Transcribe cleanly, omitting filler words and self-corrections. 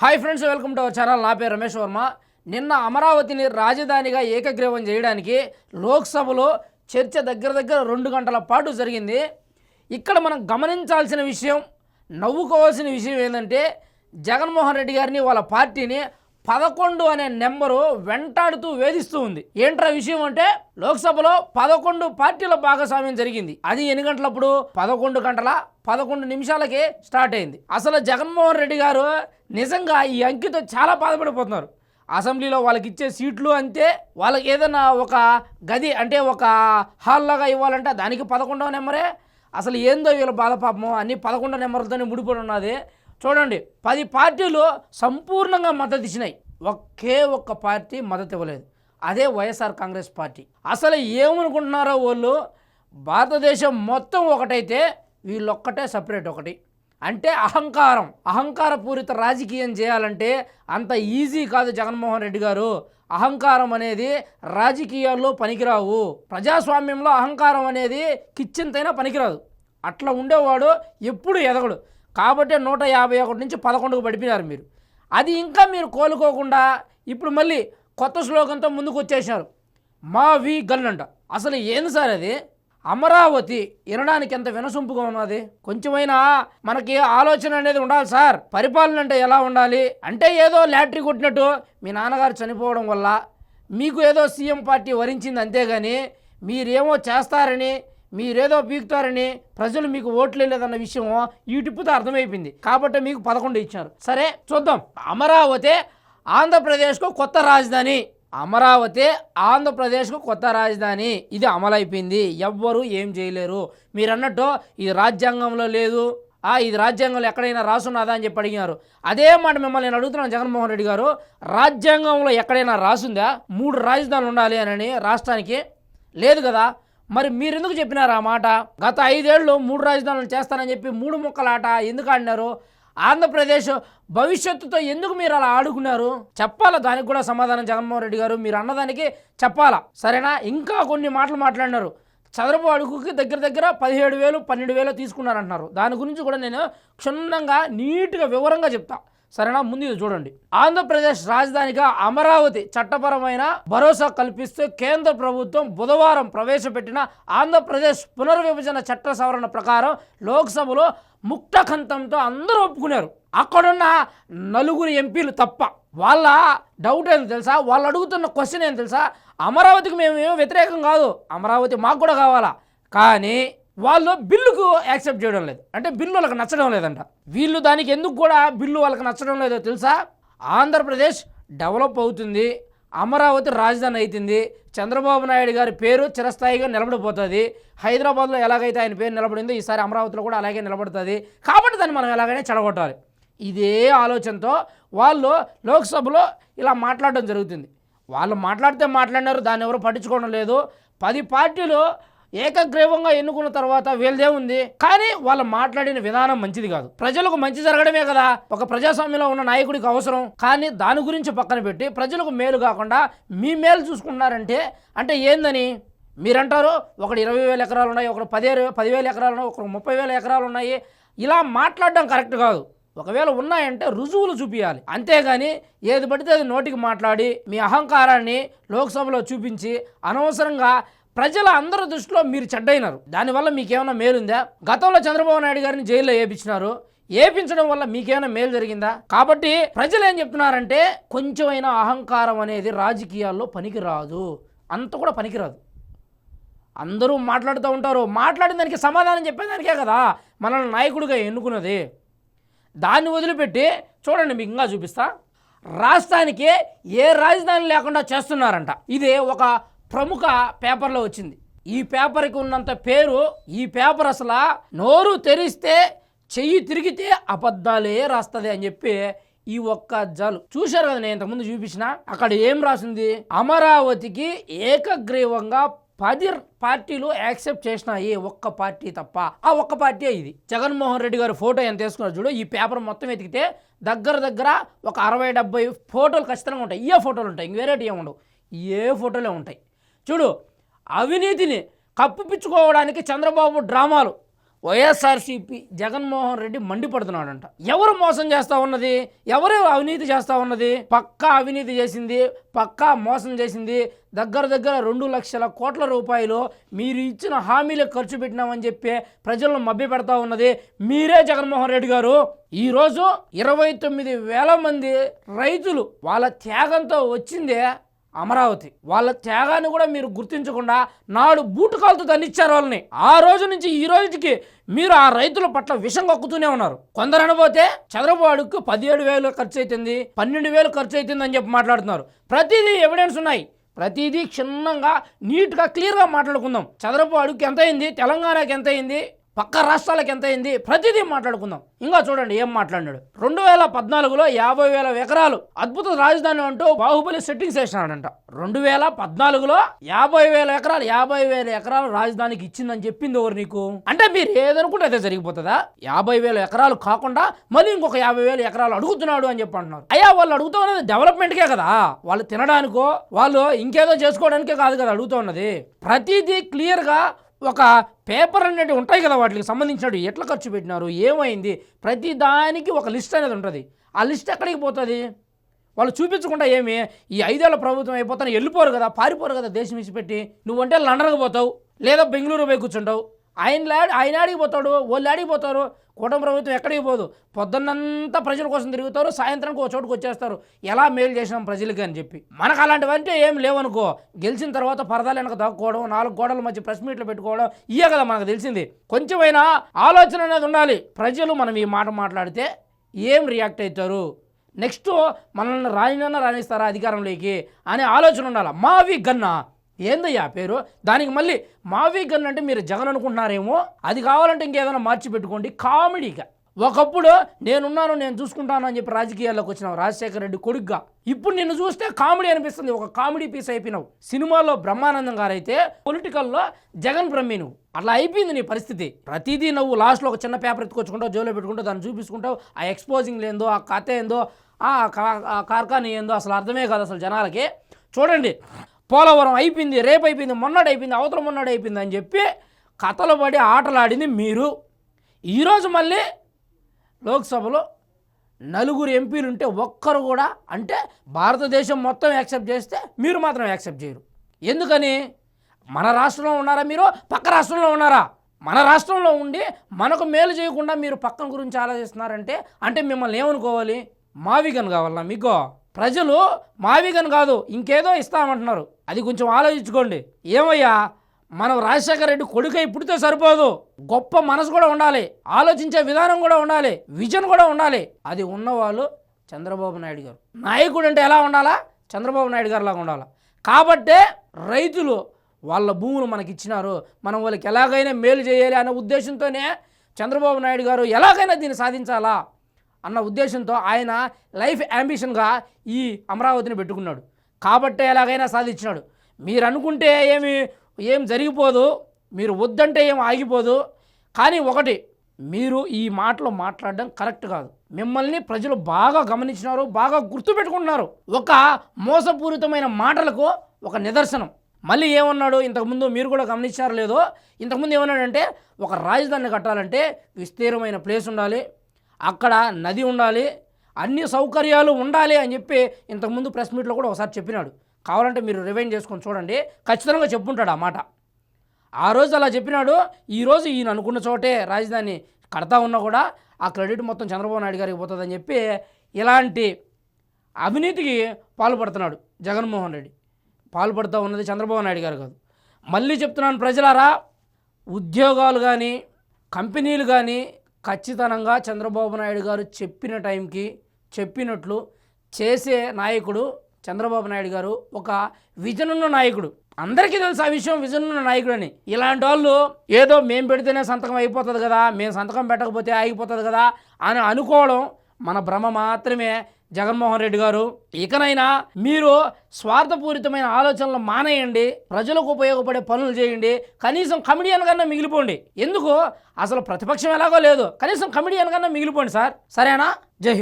Hi friends, welcome to our channel. నా పేరు రమేష్ వర్మ. నిన్న అమరావతిని రాజధానిగా ఏకగ్రీవం చేయడానికి లోక్సభలో చర్చ దగ్గర 2 గంటల పాటు జరిగింది. ఇక్కడ మనం గమనించాల్సిన విషయం, నవ్వుకోవాల్సిన విషయం ఏంటంటే జగన్మోహన్ రెడ్డి గారిని వాళ్ళ పార్టీని 11 అనే నెంబరు వెంటాడుతూ వేధిస్తూ ఉంది. ఏంట్రా విషయం అంటే లోక్సభలో 11 పార్టీల భాగస్వామ్యం జరిగింది. అది ఎన్ని గంటలప్పుడు? 11 గంటల 11 నిమిషాలకి స్టార్ట్ అయింది. అసలు జగన్మోహన్ రెడ్డి గారు నిజంగా ఈ అంకితో చాలా బాధపడిపోతున్నారు. అసెంబ్లీలో వాళ్ళకి ఇచ్చే సీట్లు అంతే, వాళ్ళకి ఏదైనా ఒక గది అంటే ఒక హాల్ లాగా ఇవ్వాలంటే దానికి 11వ నెంబరే. అసలు ఏందో వీళ్ళ బాధ పాపము, అన్ని 11 నెంబర్లతోనే ముడిపడి ఉన్నది. చూడండి, 10 పార్టీలు సంపూర్ణంగా మద్దతు ఇచ్చినాయి, ఒకే ఒక్క పార్టీ మద్దతు ఇవ్వలేదు, అదే వైఎస్ఆర్ కాంగ్రెస్ పార్టీ. అసలు ఏమనుకుంటున్నారో వాళ్ళు, భారతదేశం మొత్తం ఒకటైతే వీళ్ళొక్కటే సపరేట్ ఒకటి. అంటే అహంకారపూరిత రాజకీయం చేయాలంటే అంత ఈజీ కాదు జగన్మోహన్ రెడ్డి గారు. అహంకారం అనేది రాజకీయాల్లో పనికిరావు, ప్రజాస్వామ్యంలో అహంకారం అనేది కిచ్చింతైనా పనికిరాదు. అట్లా ఉండేవాడు ఎప్పుడు ఎదగడు. కాబట్టి 151 నుంచి 11కు పడిపోయినారు మీరు. అది ఇంకా మీరు కోలుకోకుండా ఇప్పుడు మళ్ళీ కొత్త శ్లోకంతో ముందుకు వచ్చేసినారు, మా వి గన్ అంట. అసలు ఏంది సార్ అది? అమరావతి వినడానికి ఎంత వినసొంపుగా ఉన్నది. కొంచెమైనా మనకి ఆలోచన అనేది ఉండాలి సార్. పరిపాలన అంటే ఎలా ఉండాలి అంటే ఏదో లాటరీ కొట్టినట్టు మీ నాన్నగారు చనిపోవడం వల్ల మీకు ఏదో సీఎం పార్టీ వరించింది, అంతేగాని మీరేమో చేస్తారని మీరేదో పీకుతారని ప్రజలు మీకు ఓట్లు లేదన్న విషయం ఈ టిప్పుతో అర్థమైపోయింది. కాబట్టి మీకు 11 ఇచ్చారు. సరే చూద్దాం. అమరావతి ఆంధ్రప్రదేశ్కు కొత్త రాజధాని, అమరావతి ఆంధ్రప్రదేశ్కు కొత్త రాజధాని, ఇది అమలైపోయింది. ఎవ్వరూ ఏం చేయలేరు. మీరు అన్నట్టు ఇది రాజ్యాంగంలో లేదు, ఇది రాజ్యాంగంలో ఎక్కడైనా రాసున్నదా అని చెప్పి అడిగినారు. అదే మాట మిమ్మల్ని నేను అడుగుతున్నాను జగన్మోహన్ రెడ్డి గారు, రాజ్యాంగంలో ఎక్కడైనా రాసుందా 3 రాజధానులు ఉండాలి అని రాష్ట్రానికి? లేదు కదా. మరి మీరెందుకు చెప్పినారు ఆ మాట? గత 5 ఏళ్ళు 3 రాజధానులు చేస్తానని చెప్పి 3 ముక్కలాట ఎందుకు ఆడినారు? ఆంధ్రప్రదేశ్ భవిష్యత్తుతో ఎందుకు మీరు అలా ఆడుకున్నారు? చెప్పాలా దానికి కూడా సమాధానం జగన్మోహన్ రెడ్డి గారు. మీరు అన్నదానికి చెప్పాలా, సరేనా? ఇంకా కొన్ని మాటలు మాట్లాడినారు. చదరపు అడుగుకి దగ్గర 17,000 12,000 తీసుకున్నారంటున్నారు. దాని గురించి కూడా నేను క్షుణ్ణంగా నీట్గా వివరంగా చెప్తా, సరేనా? ముందు ఇది చూడండి. ఆంధ్రప్రదేశ్ రాజధానిగా అమరావతి చట్టపరమైన భరోసా కల్పిస్తూ కేంద్ర ప్రభుత్వం బుధవారం ప్రవేశపెట్టిన ఆంధ్రప్రదేశ్ పునర్విభజన చట్ట సవరణ ప్రకారం లోక్సభలో ముక్తకంఠంతో అందరూ ఒప్పుకున్నారు. అక్కడున్న 4 ఎంపీలు తప్ప. వాళ్ళ డౌట్ ఏంటి తెలుసా? వాళ్ళు అడుగుతున్న క్వశ్చన్ ఏంటి తెలుసా? అమరావతికి మేమేమో వ్యతిరేకం కాదు, అమరావతి మాకు కూడా కావాలా, కానీ వాళ్ళు బిల్లుకు యాక్సెప్ట్ చేయడం లేదు. అంటే బిల్లు వాళ్ళకి నచ్చడం లేదంట. వీళ్ళు దానికి ఎందుకు కూడా బిల్లు వాళ్ళకి నచ్చడం లేదో తెలుసా? ఆంధ్రప్రదేశ్ డెవలప్ అవుతుంది, అమరావతి రాజధాని అవుతుంది, చంద్రబాబు నాయుడు గారి పేరు చిరస్థాయిగా నిలబడిపోతుంది. హైదరాబాద్లో ఎలాగైతే ఆయన పేరు నిలబడిందో ఈసారి అమరావతిలో కూడా అలాగే నిలబడుతుంది. కాబట్టి దాన్ని మనం ఎలాగైనా చెడగొట్టాలి. ఇదే ఆలోచనతో వాళ్ళు లోక్సభలో ఇలా మాట్లాడడం జరుగుతుంది. వాళ్ళు మాట్లాడితే మాట్లాడినారు, దాన్ని ఎవరు పట్టించుకోవడం లేదు. 10 పార్టీలు ఏకగ్రీవంగా ఎన్నుకున్న తర్వాత వీళ్ళదే ఉంది, కానీ వాళ్ళు మాట్లాడిన విధానం మంచిది కాదు. ప్రజలకు మంచి జరగడమే కదా ఒక ప్రజాస్వామ్యంలో ఉన్న నాయకుడికి అవసరం. కానీ దాని గురించి పక్కన పెట్టి ప్రజలకు మేలు కాకుండా మీ మేలు చూసుకున్నారంటే అంటే ఏందని మీరంటారు? ఒకటి 20,000 ఎకరాలు ఉన్నాయి, ఒకటి 10,000 ఎకరాలు ఉన్నాయి, ఒకటి 30,000 ఎకరాలు ఉన్నాయి. ఇలా మాట్లాడడం కరెక్ట్ కాదు. ఒకవేళ ఉన్నాయంటే రుజువులు చూపించాలి, అంతేగాని ఏది పడితే అది నోటికి మాట్లాడి మీ అహంకారాన్ని లోక్సభలో చూపించి అనవసరంగా ప్రజల అందరి దృష్టిలో మీరు చెడ్డైనారు. దానివల్ల మీకేమైనా మేలుందా? గతంలో చంద్రబాబు నాయుడు గారిని జైల్లో ఏపించినారు, ఏపించడం వల్ల మీకేమైనా మేలు జరిగిందా? కాబట్టి ప్రజలు ఏం చెప్తున్నారంటే కొంచెమైనా అహంకారం అనేది రాజకీయాల్లో పనికిరాదు, అంత కూడా పనికిరాదు. అందరూ మాట్లాడుతూ ఉంటారు, మాట్లాడిన దానికి సమాధానం చెప్పేదానికే కదా మనల్ని నాయకుడిగా ఎన్నుకున్నది. దాన్ని వదిలిపెట్టి చూడండి, మీకు ఇంకా చూపిస్తా. రాష్ట్రానికి ఏ రాజధాని లేకుండా చేస్తున్నారంట. ఇది ఒక ప్రముఖ పేపర్లో వచ్చింది. ఈ పేపర్కి ఉన్నంత పేరు ఈ పేపర్ అసలు నోరు తెరిస్తే చెయ్యి తిరిగితే అబద్ధాలే రాస్తుంది అని చెప్పి ఈ ఒక్క జాలు చూశారు కదా. నేను ఇంతకుముందు చూపించిన అక్కడ ఏం రాసింది? అమరావతికి ఏకగ్రీవంగా 10 పార్టీలు యాక్సెప్ట్ చేసినాయి, ఒక్క పార్టీ తప్ప. ఆ ఒక్క పార్టీ ఇది. జగన్మోహన్ రెడ్డి గారు ఫోటో ఎంత వేసుకున్నారు చూడు. ఈ పేపర్ మొత్తం ఎతికితే దగ్గర ఒక 60-70 ఫోటోలు ఖచ్చితంగా ఉంటాయి. ఏ ఫోటోలు ఉంటాయి, ఇంక వేరేటి ఏముండవు, ఏ ఫోటోలే ఉంటాయి. చూడు, అవినీతిని కప్పిపుచ్చుకోవడానికి చంద్రబాబు డ్రామాలు, వైఎస్ఆర్సీపీ జగన్మోహన్ రెడ్డి మండిపడుతున్నాడంట. ఎవరు మోసం చేస్తూ ఉన్నది, ఎవరు అవినీతి చేస్తూ ఉన్నది? పక్కా అవినీతి చేసింది, పక్కా మోసం చేసింది. దగ్గర 2 లక్షల కోట్ల రూపాయలు మీరు ఇచ్చిన హామీలకు ఖర్చు పెట్టినామని చెప్పి ప్రజలను మభ్యపెడతా ఉన్నది మీరే జగన్మోహన్ రెడ్డి గారు. ఈరోజు 29,000 మంది రైతులు వాళ్ళ త్యాగంతో వచ్చిందే అమరావతి. వాళ్ళ త్యాగాన్ని కూడా మీరు గుర్తించకుండా నాడు బూటుకాలతో తన్నిచ్చారు వాళ్ళని. ఆ రోజు నుంచి ఈ రోజుకి మీరు ఆ రైతుల పట్ల విషం కక్కుతూనే ఉన్నారు. కొందరు అనబోతే చంద్రబాబు అడుగుకు 17,000 ఖర్చు అవుతుంది, 12,000 ఖర్చు అవుతుంది అని చెప్పి మాట్లాడుతున్నారు. ప్రతిదీ ఎవిడెన్స్ ఉన్నాయి, ప్రతిదీ క్షుణ్ణంగా నీట్గా క్లియర్గా మాట్లాడుకుందాం. చంద్రబాబు అడుగుకి ఎంత అయింది, తెలంగాణకి ఎంత అయింది, పక్క రాష్ట్రాలకు ఎంత అయింది, ప్రతిదీ మాట్లాడుకుందాం. ఇంకా చూడండి ఏం మాట్లాడినాడు. 2014లో 50,000 ఎకరాలు అద్భుత రాజధాని అంటూ బాహుబలి సెట్టింగ్స్ వేసినాడంట. 2014లో 50,000 ఎకరాలు రాజధానికి ఇచ్చిందని చెప్పింది ఎవరు నీకు? అంటే మీరు ఏదనుకుంటే అదే జరిగిపోతుందా? 50,000 ఎకరాలు కాకుండా మళ్ళీ ఇంకొక 50,000 ఎకరాలు అడుగుతున్నాడు అని చెప్పి అంటున్నారు. అయ్యా వాళ్ళు అడుగుతూ ఉన్నది డెవలప్మెంట్కే కదా, వాళ్ళు తినడానికో వాళ్ళు ఇంకేదో చేసుకోవడానికే కాదు కదా అడుగుతూ ఉన్నది. ప్రతిదీ క్లియర్గా ఒక పేపర్ అనేది ఉంటాయి కదా, వాటికి సంబంధించినట్టు ఎట్లా ఖర్చు పెట్టినారు, ఏమైంది, ప్రతి దానికి ఒక లిస్ట్ అనేది ఉంటుంది. ఆ లిస్ట్ ఎక్కడికి పోతుంది? వాళ్ళు చూపించకుండా ఏమి ఈ 5 ఏళ్ల ప్రభుత్వం అయిపోతాను వెళ్ళిపోరు కదా, పారిపోరు కదా దేశం విడిచిపెట్టి. నువ్వంటే లండన్కి పోతావు లేదా బెంగళూరు పోయి కూర్చుంటావు. ఆయన ఆడికి పోతాడు, వాళ్ళు ఆడికి పోతారు. కూటమి ప్రభుత్వం ఎక్కడికి పోదు, పొద్దున్నంతా ప్రజల కోసం తిరుగుతారు, సాయంత్రానికి ఒక చోటుకు వచ్చేస్తారు. ఎలా మేలు చేసినాం ప్రజలకి అని చెప్పి. మనకు అలాంటివంటే ఏం లేవనుకో, గెలిచిన తర్వాత పరదాలు వెనక దాక్కోవడం, 4 గోడల మధ్య ప్రెస్ మీట్లు పెట్టుకోవడం, ఇయే కదా మనకు తెలిసింది. కొంచెమైనా ఆలోచన అనేది ఉండాలి. ప్రజలు మనం ఈ మాట మాట్లాడితే ఏం రియాక్ట్ అవుతారు, నెక్స్ట్ మనల్ని రాణిస్తారా అధికారంలోకి అనే ఆలోచన ఉండాలి. మావి గన్నా ఏందయ్యా పేరు, దానికి మళ్ళీ మావి గన్ అంటే మీరు జగన్ అనుకుంటున్నారేమో, అది కావాలంటే ఇంకేదైనా మార్చి పెట్టుకోండి కామెడీగా. ఒకప్పుడు నేనున్నాను నేను చూసుకుంటాను అని చెప్పి రాజకీయాల్లోకి వచ్చినావు రాజశేఖర రెడ్డి కొడుగ్గా. ఇప్పుడు నిన్ను చూస్తే కామెడీ అనిపిస్తుంది, ఒక కామెడీ పీస్ అయిపోయినావు. సినిమాలో బ్రహ్మానందం గారు అయితే పొలిటికల్లో జగన్ బ్రహ్మి నువ్వు. అట్లా అయిపోయింది నీ పరిస్థితి. ప్రతిదీ నువ్వు లాస్ట్లో ఒక చిన్న పేపర్ ఎత్తుకొచ్చుకుంటావు, జోలో పెట్టుకుంటావు, దాన్ని చూపించుకుంటావు. ఆ ఎక్స్పోజింగ్ ఏందో, ఆ కథ ఏందో, ఆ కార్ఖానీ ఏందో అసలు అర్థమే కాదు అసలు జనాలకి. చూడండి, పోలవరం అయిపోయింది, రేపు అయిపోయింది, మొన్నటి అయిపోయింది, అవతల మొన్నటి అయిపోయింది అని చెప్పి కథలు పడి ఆటలాడింది మీరు. ఈరోజు మళ్ళీ లోక్సభలో 4 ఎంపీలు ఉంటే ఒక్కరు కూడా, అంటే భారతదేశం మొత్తం యాక్సెప్ట్ చేస్తే మీరు మాత్రం యాక్సెప్ట్ చేయరు. ఎందుకని? మన రాష్ట్రంలో ఉన్నారా మీరు, పక్క రాష్ట్రంలో ఉన్నారా? మన రాష్ట్రంలో ఉండి మనకు మేలు చేయకుండా మీరు పక్కన గురించి ఆలోచిస్తున్నారంటే అంటే మిమ్మల్ని ఏమనుకోవాలి? మావిగన్ కావాలన్నా మీకు? ప్రజలు మావిగన్ కాదు ఇంకేదో ఇస్తామంటున్నారు, అది కొంచెం ఆలోచించుకోండి. ఏమయ్యా, మనం రాజశేఖర రెడ్డి కొడుకై పుడితే సరిపోదు, గొప్ప మనసు కూడా ఉండాలి, ఆలోచించే విధానం కూడా ఉండాలి, విజన్ కూడా ఉండాలి. అది ఉన్నవాళ్ళు చంద్రబాబు నాయుడు గారు. నాయకుడు అంటే ఎలా ఉండాలా? చంద్రబాబు నాయుడు గారు లాగా ఉండాలి. కాబట్టే రైతులు వాళ్ళ భూములు మనకి ఇచ్చినారు, మనం వాళ్ళకి ఎలాగైనా మేలు చేయాలి అనే ఉద్దేశంతోనే చంద్రబాబు నాయుడు గారు ఎలాగైనా దీన్ని సాధించాలా అన్న ఉద్దేశంతో ఆయన లైఫ్ యాంబిషన్గా ఈ అమరావతిని పెట్టుకున్నాడు. కాబట్టే ఎలాగైనా సాధించినాడు. మీరు అనుకుంటే ఏం జరిగిపోదు, మీరు వద్దంటే ఏం ఆగిపోదు. కానీ ఒకటి, మీరు ఈ మాటలు మాట్లాడడం కరెక్ట్ కాదు. మిమ్మల్ని ప్రజలు బాగా గమనించినారు, బాగా గుర్తుపెట్టుకుంటున్నారు. ఒక మోసపూరితమైన మాటలకు ఒక నిదర్శనం. మళ్ళీ ఏమన్నాడు ఇంతకుముందు, మీరు కూడా గమనించారో లేదో, ఇంతకుముందు ఏమన్నాడంటే ఒక రాజధాని కట్టాలంటే విస్తీర్ణమైన ప్లేస్ ఉండాలి, అక్కడ నది ఉండాలి, అన్ని సౌకర్యాలు ఉండాలి అని చెప్పి ఇంతకుముందు ప్రెస్ మీట్లో కూడా ఒకసారి చెప్పినాడు. కావాలంటే మీరు రివైండ్ చేసుకొని చూడండి, ఖచ్చితంగా చెప్పుంటాడు ఆ మాట. ఆ రోజు అలా చెప్పినాడు. ఈరోజు ఈయన అనుకున్న చోటే రాజధాని కడతా ఉన్నా కూడా ఆ క్రెడిట్ మొత్తం చంద్రబాబు నాయుడు గారికి పోతుందని చెప్పి ఇలాంటి అవినీతికి పాల్పడుతున్నాడు జగన్మోహన్ రెడ్డి. పాల్పడుతూ ఉన్నది చంద్రబాబు నాయుడు గారు కాదు. మళ్ళీ చెప్తున్నాను ప్రజలారా, ఉద్యోగాలు కానీ కంపెనీలు కానీ ఖచ్చితంగా చంద్రబాబు నాయుడు గారు చెప్పిన టైంకి చెప్పినట్లు చేసే నాయకుడు చంద్రబాబు నాయుడు గారు. ఒక విజన్ ఉన్న నాయకుడు, అందరికీ తెలుసు ఆ విషయం, విజన్ ఉన్న నాయకుడు అని. ఇలాంటి వాళ్ళు ఏదో మేము పెడితేనే సంతకం అయిపోతుంది కదా, మేము సంతకం పెట్టకపోతే ఆగిపోతుంది కదా అని అనుకోవడం మన భ్రమ మాత్రమే. జగన్మోహన్ రెడ్డి గారు, ఇకనైనా మీరు స్వార్థపూరితమైన ఆలోచనలు మానేయండి, ప్రజలకు ఉపయోగపడే పనులు చేయండి, కనీసం కమిడియన్ కన్నా మిగిలిపోండి. ఎందుకు? అసలు ప్రతిపక్షం ఎలాగో లేదు, కనీసం కమిడియన్ కన్నా మిగిలిపోండి సార్. సరేనా? జై హింద్.